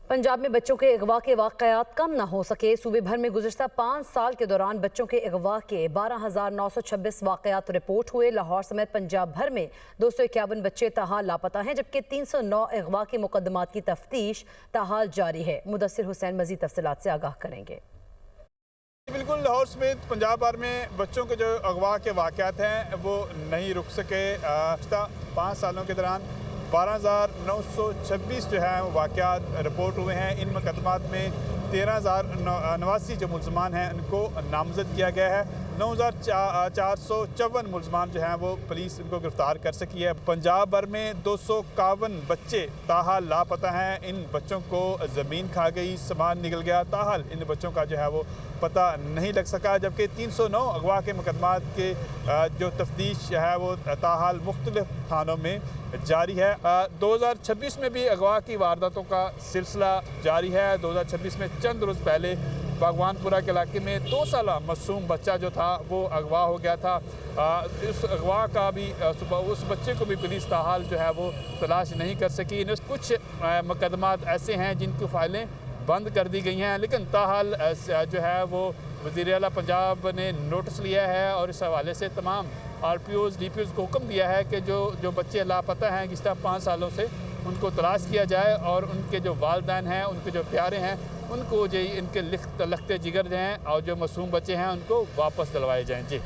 पंजाब में बच्चों के अगवा के वाकयात कम न हो सके। सूबे भर में गुज़िश्ता 5 साल के दौरान बच्चों के अगवा के 12,926 वाकयात रिपोर्ट हुए। लाहौर समेत पंजाब भर में 251 बच्चे ताहाल लापता हैं, जबकि 309 अगवा के मुकदमात की तफ्तीश ताहाल जारी है। मुदस्सिर हुसैन मज़ीद तफसीलात से आगाह करेंगे। बिल्कुल, लाहौर समेत पंजाब भर में बच्चों के जो अगवा के वाक़यात हैं वो नहीं रुक सके। 5 सालों के दौरान 12,926 जो है वाक़यात रिपोर्ट हुए हैं। इन मुकदमात में 13,089 जो मुलजमान हैं उनको नामज़द किया गया है। 9,454 मुलजमान जो हैं वो पुलिस इनको गिरफ़्तार कर सकी है। पंजाब भर में 251 बच्चे ताहाल लापता हैं। इन बच्चों को ज़मीन खा गई, सामान निकल गया, ताहाल इन बच्चों का जो है वो पता नहीं लग सका। जबकि 309 अगवा के मुकदमात के जो तफ्तीश है वो ताहाल मुख्तलिफ थानों में जारी है। 2026 में भी अगवा की वारदातों का सिलसिला जारी है। 2026 में चंद रोज़ पहले बागवानपुरा के इलाके में 2 साला मासूम बच्चा जो था वो अगवा हो गया था। उस अगवा का भी उस बच्चे को भी पुलिस ताहाल जो है वो तलाश नहीं कर सकी। कुछ मुकदमात ऐसे हैं जिनकी फ़ाइलें बंद कर दी गई हैं, लेकिन ताहाल जो है वो वज़ीर आला पंजाब ने नोटिस लिया है और इस हवाले से तमाम RPOs DPOs को हुक्म दिया है कि जो बच्चे लापता हैं जिस तरह 5 सालों से उनको तलाश किया जाए और उनके जो वालिदैन हैं, उनके जो प्यारे हैं, उनको जो इनके लखते जिगर हैं और जो मासूम बच्चे हैं उनको वापस दिलवाए जाएँ। जी।